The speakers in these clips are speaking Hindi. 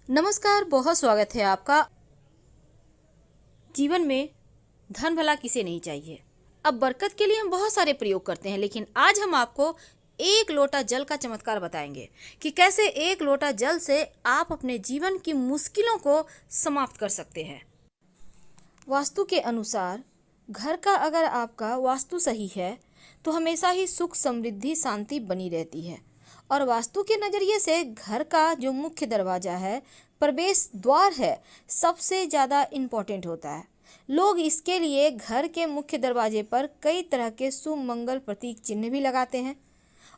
नमस्कार, बहुत स्वागत है आपका। जीवन में धन भला किसे नहीं चाहिए। अब बरकत के लिए हम बहुत सारे प्रयोग करते हैं, लेकिन आज हम आपको एक लोटा जल का चमत्कार बताएंगे कि कैसे एक लोटा जल से आप अपने जीवन की मुश्किलों को समाप्त कर सकते हैं। वास्तु के अनुसार घर का अगर आपका वास्तु सही है तो हमेशा ही सुख, समृद्धि, शांति बनी रहती है। और वास्तु के नज़रिए से घर का जो मुख्य दरवाज़ा है, प्रवेश द्वार है, सबसे ज़्यादा इम्पोर्टेंट होता है। लोग इसके लिए घर के मुख्य दरवाजे पर कई तरह के शुभ मंगल प्रतीक चिन्ह भी लगाते हैं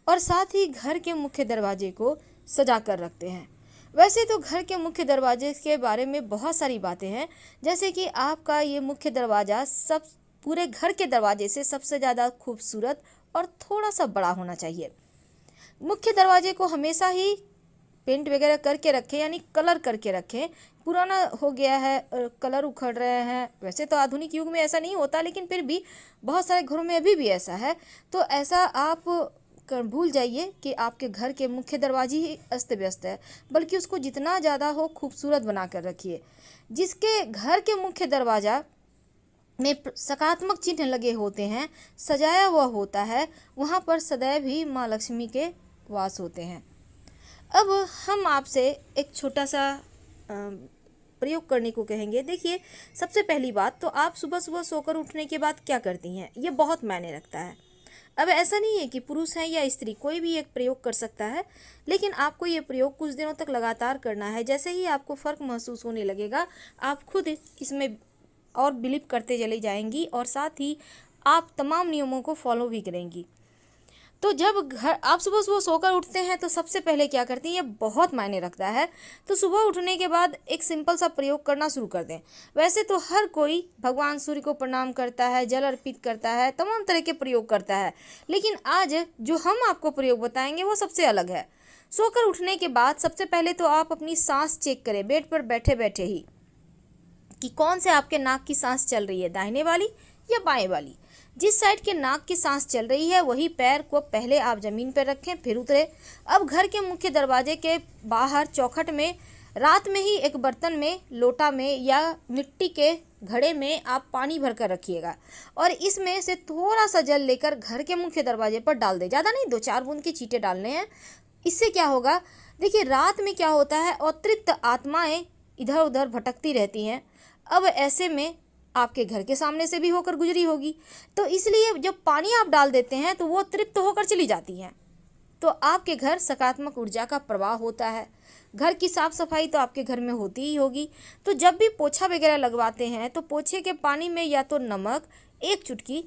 और साथ ही घर के मुख्य दरवाजे को सजा कर रखते हैं। वैसे तो घर के मुख्य दरवाजे के बारे में बहुत सारी बातें हैं, जैसे कि आपका ये मुख्य दरवाज़ा सब पूरे घर के दरवाजे से सबसे ज़्यादा खूबसूरत और थोड़ा सा बड़ा होना चाहिए। मुख्य दरवाजे को हमेशा ही पेंट वगैरह करके रखें, यानी कलर करके रखें। पुराना हो गया है, कलर उखड़ रहे हैं। वैसे तो आधुनिक युग में ऐसा नहीं होता, लेकिन फिर भी बहुत सारे घरों में अभी भी ऐसा है। तो ऐसा आप भूल जाइए कि आपके घर के मुख्य दरवाजे ही अस्त व्यस्त है, बल्कि उसको जितना ज़्यादा हो खूबसूरत बना कर रखिए। जिसके घर के मुख्य दरवाज़ा में सकारात्मक चिन्ह लगे होते हैं, सजाया हुआ होता है, वहाँ पर सदैव ही माँ लक्ष्मी के वास होते हैं। अब हम आपसे एक छोटा सा प्रयोग करने को कहेंगे। देखिए, सबसे पहली बात तो आप सुबह सुबह सोकर उठने के बाद क्या करती हैं, ये बहुत मायने रखता है। अब ऐसा नहीं है कि पुरुष है या स्त्री, कोई भी एक प्रयोग कर सकता है, लेकिन आपको ये प्रयोग कुछ दिनों तक लगातार करना है। जैसे ही आपको फ़र्क महसूस होने लगेगा, आप खुद इसमें और बिलीव करते चली जाएंगी और साथ ही आप तमाम नियमों को फॉलो भी करेंगी। तो जब घर आप सुबह सुबह सोकर उठते हैं तो सबसे पहले क्या करती हैं, ये बहुत मायने रखता है। तो सुबह उठने के बाद एक सिंपल सा प्रयोग करना शुरू कर दें। वैसे तो हर कोई भगवान सूर्य को प्रणाम करता है, जल अर्पित करता है, तमाम तरह के प्रयोग करता है, लेकिन आज जो हम आपको प्रयोग बताएंगे वो सबसे अलग है। सोकर उठने के बाद सबसे पहले तो आप अपनी सांस चेक करें, बेड पर बैठे बैठे ही, कि कौन से आपके नाक की सांस चल रही है, दाहिने वाली या बाएं वाली। जिस साइड के नाक की सांस चल रही है वही पैर को पहले आप ज़मीन पर रखें, फिर उतरे। अब घर के मुख्य दरवाजे के बाहर चौखट में रात में ही एक बर्तन में, लोटा में या मिट्टी के घड़े में आप पानी भर कर रखिएगा और इसमें से थोड़ा सा जल लेकर घर के मुख्य दरवाजे पर डाल दें। ज़्यादा नहीं, 2-4 बूंद के छींटे डालने हैं। इससे क्या होगा, देखिए रात में क्या होता है, अतृप्त आत्माएं इधर उधर भटकती रहती हैं। अब ऐसे में आपके घर के सामने से भी होकर गुजरी होगी, तो इसलिए जब पानी आप डाल देते हैं तो वो तृप्त होकर चली जाती हैं। तो आपके घर सकारात्मक ऊर्जा का प्रवाह होता है। घर की साफ सफाई तो आपके घर में होती ही होगी। तो जब भी पोछा वगैरह लगवाते हैं तो पोछे के पानी में या तो नमक 1 चुटकी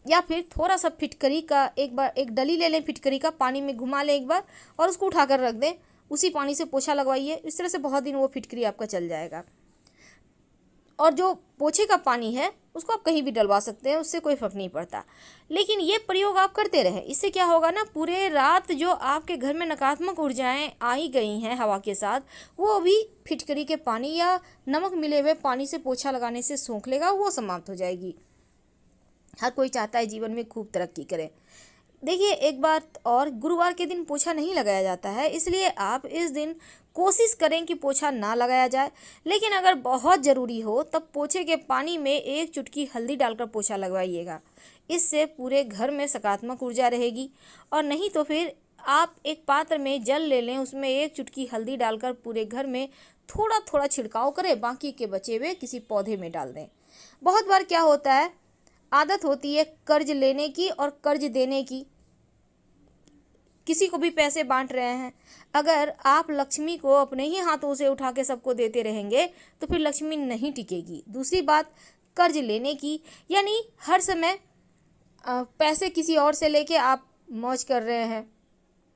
या फिर थोड़ा सा फिटकरी का, एक बार एक डली ले लें, फिटकरी का पानी में घुमा लें एक बार और उसको उठाकर रख दें। उसी पानी से पोछा लगवाइए। इस तरह से बहुत दिन वो फिटकरी आपका चल जाएगा। और जो पोछे का पानी है उसको आप कहीं भी डलवा सकते हैं, उससे कोई फर्क नहीं पड़ता। लेकिन ये प्रयोग आप करते रहें। इससे क्या होगा ना, पूरे रात जो आपके घर में नकारात्मक ऊर्जाएं आई गई हैं हवा के साथ, वो भी फिटकरी के पानी या नमक मिले हुए पानी से पोछा लगाने से सोख लेगा, वो समाप्त हो जाएगी। हर कोई चाहता है जीवन में खूब तरक्की करे। देखिए, एक बात और, गुरुवार के दिन पोछा नहीं लगाया जाता है, इसलिए आप इस दिन कोशिश करें कि पोछा ना लगाया जाए। लेकिन अगर बहुत ज़रूरी हो तब पोछे के पानी में 1 चुटकी हल्दी डालकर पोछा लगवाइएगा। इससे पूरे घर में सकारात्मक ऊर्जा रहेगी। और नहीं तो फिर आप एक पात्र में जल ले लें, उसमें 1 चुटकी हल्दी डालकर पूरे घर में थोड़ा थोड़ा छिड़काव करें, बाकी के बचे हुए किसी पौधे में डाल दें। बहुत बार क्या होता है, आदत होती है कर्ज लेने की और कर्ज देने की। किसी को भी पैसे बांट रहे हैं, अगर आप लक्ष्मी को अपने ही हाथों से उठा के सबको देते रहेंगे तो फिर लक्ष्मी नहीं टिकेगी। दूसरी बात, कर्ज लेने की, यानी हर समय पैसे किसी और से लेके आप मौज कर रहे हैं,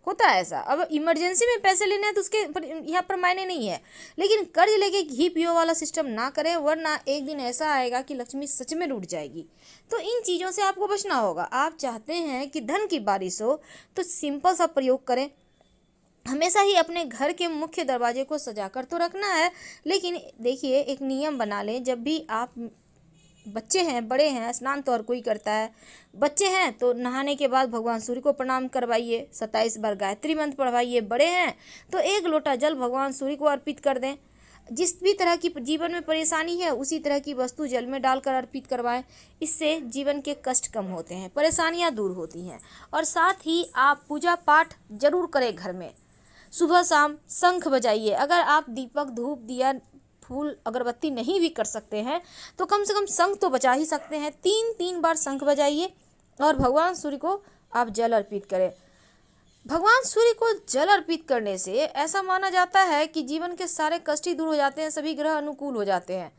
होता है ऐसा। अब इमरजेंसी में पैसे लेने हैं तो उसके यहाँ पर मायने नहीं है, लेकिन कर्ज लेके घी पियो वाला सिस्टम ना करें, वरना एक दिन ऐसा आएगा कि लक्ष्मी सच में लूट जाएगी। तो इन चीज़ों से आपको बचना होगा। आप चाहते हैं कि धन की बारिश हो तो सिंपल सा प्रयोग करें। हमेशा ही अपने घर के मुख्य दरवाजे को सजा कर तो रखना है, लेकिन देखिए एक नियम बना लें, जब भी आप बच्चे हैं, बड़े हैं, स्नान तो हर कोई करता है। बच्चे हैं तो नहाने के बाद भगवान सूर्य को प्रणाम करवाइए, 27 बार गायत्री मंत्र पढ़वाइए। बड़े हैं तो 1 लोटा जल भगवान सूर्य को अर्पित कर दें। जिस भी तरह की जीवन में परेशानी है उसी तरह की वस्तु जल में डालकर अर्पित करवाएं। इससे जीवन के कष्ट कम होते हैं, परेशानियां दूर होती हैं। और साथ ही आप पूजा पाठ जरूर करें घर में। सुबह शाम शंख बजाइए। अगर आप दीपक, धूप, दिया, फूल, अगरबत्ती नहीं भी कर सकते हैं तो कम से कम शंख तो बजा ही सकते हैं। 3 बार शंख बजाइए और भगवान सूर्य को आप जल अर्पित करें। भगवान सूर्य को जल अर्पित करने से ऐसा माना जाता है कि जीवन के सारे कष्ट ही दूर हो जाते हैं, सभी ग्रह अनुकूल हो जाते हैं।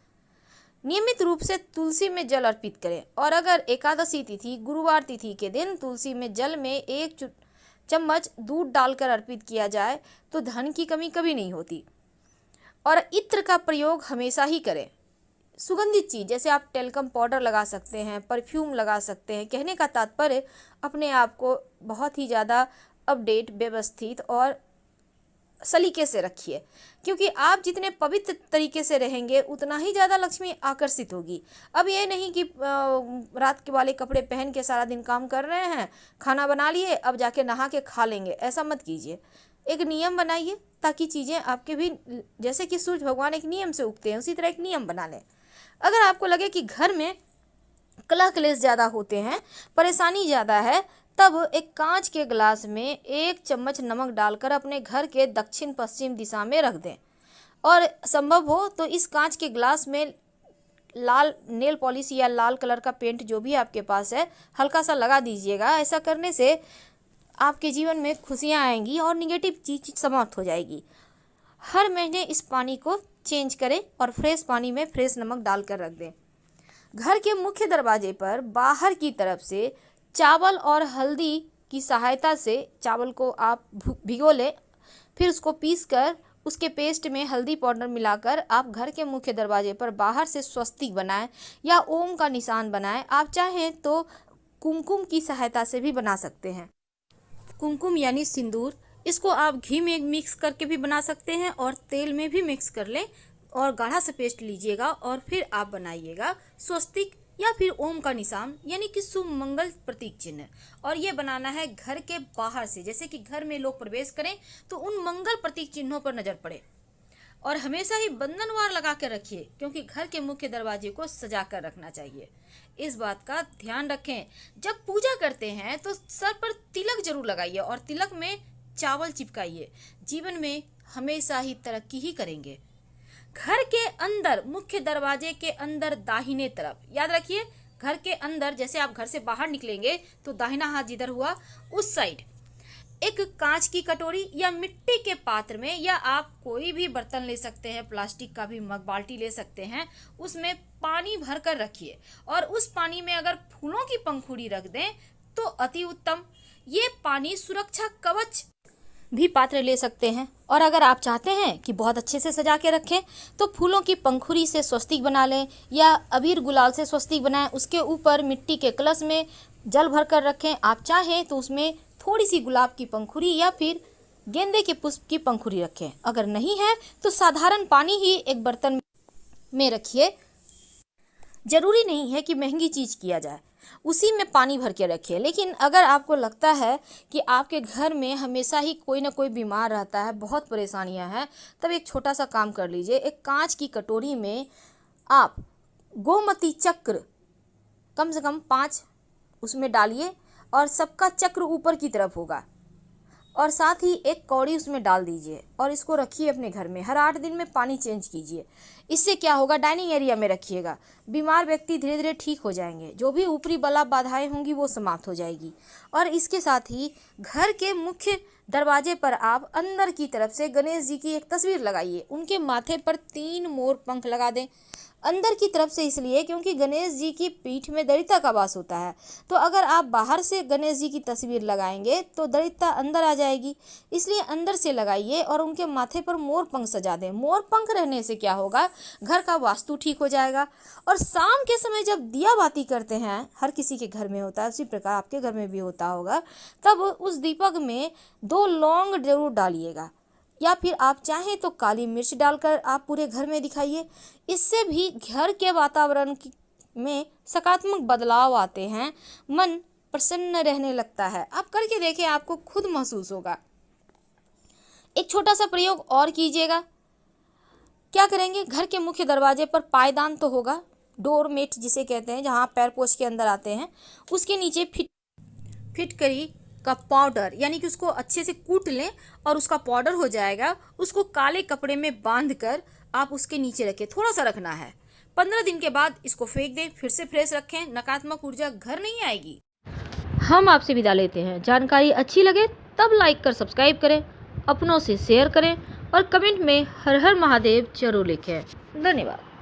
नियमित रूप से तुलसी में जल अर्पित करें। और अगर एकादशी तिथि, गुरुवार तिथि के दिन तुलसी में जल में 1 चम्मच दूध डालकर अर्पित किया जाए तो धन की कमी कभी नहीं होती। और इत्र का प्रयोग हमेशा ही करें। सुगंधित चीज़ जैसे आप टेल्कम पाउडर लगा सकते हैं, परफ्यूम लगा सकते हैं। कहने का तात्पर्य अपने आप को बहुत ही ज़्यादा अपडेट, व्यवस्थित और सलीके से रखिए, क्योंकि आप जितने पवित्र तरीके से रहेंगे उतना ही ज़्यादा लक्ष्मी आकर्षित होगी। अब ये नहीं कि रात के वाले कपड़े पहन के सारा दिन काम कर रहे हैं, खाना बना लिए, अब जाके नहा के खा लेंगे, ऐसा मत कीजिए। एक नियम बनाइए ताकि चीज़ें आपके भी, जैसे कि सूर्य भगवान एक नियम से उगते हैं उसी तरह एक नियम बना लें। अगर आपको लगे कि घर में कलह क्लेश ज़्यादा होते हैं, परेशानी ज़्यादा है, तब एक कांच के गिलास में 1 चम्मच नमक डालकर अपने घर के दक्षिण पश्चिम दिशा में रख दें। और संभव हो तो इस कांच के गिलास में लाल नेल पॉलिश या लाल कलर का पेंट जो भी आपके पास है हल्का सा लगा दीजिएगा। ऐसा करने से आपके जीवन में खुशियाँ आएंगी और निगेटिव चीज़ समाप्त हो जाएगी। हर महीने इस पानी को चेंज करें और फ्रेश पानी में फ्रेश नमक डालकर रख दें। घर के मुख्य दरवाजे पर बाहर की तरफ से चावल और हल्दी की सहायता से चावल को आप भिगो लें, फिर उसको पीसकर उसके पेस्ट में हल्दी पाउडर मिलाकर आप घर के मुख्य दरवाजे पर बाहर से स्वस्तिक बनाएं या ओम का निशान बनाएं। आप चाहें तो कुमकुम की सहायता से भी बना सकते हैं। कुमकुम यानी सिंदूर, इसको आप घी में मिक्स करके भी बना सकते हैं और तेल में भी मिक्स कर लें और गाढ़ा सा पेस्ट लीजिएगा और फिर आप बनाइएगा स्वस्तिक या फिर ओम का निशान यानी कि शुभ मंगल प्रतीक चिन्ह। और ये बनाना है घर के बाहर से, जैसे कि घर में लोग प्रवेश करें तो उन मंगल प्रतीक चिन्हों पर नजर पड़े। और हमेशा ही बंधनवार लगा कर रखिए, क्योंकि घर के मुख्य दरवाजे को सजा कर रखना चाहिए। इस बात का ध्यान रखें। जब पूजा करते हैं तो सर पर तिलक जरूर लगाइए और तिलक में चावल चिपकाइए। जीवन में हमेशा ही तरक्की ही करेंगे। घर के अंदर, मुख्य दरवाजे के अंदर दाहिने तरफ, याद रखिए घर के अंदर, जैसे आप घर से बाहर निकलेंगे तो दाहिना हाथ जिधर हुआ उस साइड एक कांच की कटोरी या मिट्टी के पात्र में, या आप कोई भी बर्तन ले सकते हैं, प्लास्टिक का भी मग, बाल्टी ले सकते हैं, उसमें पानी भर कर रखिए और उस पानी में अगर फूलों की पंखुड़ी रख दें तो अति उत्तम। ये पानी सुरक्षा कवच भी पात्र ले सकते हैं। और अगर आप चाहते हैं कि बहुत अच्छे से सजा के रखें तो फूलों की पंखुड़ी से स्वस्तिक बना लें या अबीर गुलाल से स्वस्तिक बनाएं। उसके ऊपर मिट्टी के कलश में जल भर कर रखें। आप चाहें तो उसमें थोड़ी सी गुलाब की पंखुड़ी या फिर गेंदे के पुष्प की पंखुड़ी रखें। अगर नहीं है तो साधारण पानी ही एक बर्तन में रखिए। जरूरी नहीं है कि महंगी चीज़ किया जाए, उसी में पानी भर के रखिए। लेकिन अगर आपको लगता है कि आपके घर में हमेशा ही कोई ना कोई बीमार रहता है, बहुत परेशानियां हैं, तब एक छोटा सा काम कर लीजिए। एक कांच की कटोरी में आप गोमती चक्र कम से कम 5 उसमें डालिए और सबका चक्र ऊपर की तरफ होगा, और साथ ही एक कौड़ी उसमें डाल दीजिए और इसको रखिए अपने घर में। हर 8 दिन में पानी चेंज कीजिए। इससे क्या होगा, डाइनिंग एरिया में रखिएगा। बीमार व्यक्ति धीरे धीरे ठीक हो जाएंगे, जो भी ऊपरी बला बाधाएं होंगी वो समाप्त हो जाएगी। और इसके साथ ही घर के मुख्य दरवाजे पर आप अंदर की तरफ से गणेश जी की एक तस्वीर लगाइए। उनके माथे पर 3 मोर पंख लगा दें। अंदर की तरफ से इसलिए क्योंकि गणेश जी की पीठ में दरिद्रता का वास होता है, तो अगर आप बाहर से गणेश जी की तस्वीर लगाएंगे तो दरिद्रता अंदर आ जाएगी। इसलिए अंदर से लगाइए और उनके माथे पर मोर पंख सजा दें। मोर पंख रहने से क्या होगा, घर का वास्तु ठीक हो जाएगा। और शाम के समय जब दिया बाती करते हैं, हर किसी के घर में होता है, उसी प्रकार आपके घर में भी होता होगा, तब उस दीपक में 2 लौंग जरूर डालिएगा, या फिर आप चाहें तो काली मिर्च डालकर आप पूरे घर में दिखाइए। इससे भी घर के वातावरण में सकारात्मक बदलाव आते हैं, मन प्रसन्न रहने लगता है। आप करके देखें, आपको खुद महसूस होगा। एक छोटा सा प्रयोग और कीजिएगा। क्या करेंगे, घर के मुख्य दरवाजे पर पायदान तो होगा, डोरमेट जिसे कहते हैं, जहाँ पैर पोछ के अंदर आते हैं, उसके नीचे फिटकरी का पाउडर, यानी कि उसको अच्छे से कूट लें और उसका पाउडर हो जाएगा। उसको काले कपड़े में बांध कर आप उसके नीचे रखें, थोड़ा सा रखना है। 15 दिन के बाद इसको फेंक दें, फिर से फ्रेश रखें, नकारात्मक ऊर्जा घर नहीं आएगी। हम आपसे विदा लेते हैं। जानकारी अच्छी लगे तब लाइक कर सब्सक्राइब करें, अपनों से शेयर करें और कमेंट में हर हर महादेव जरूर लिखें। धन्यवाद।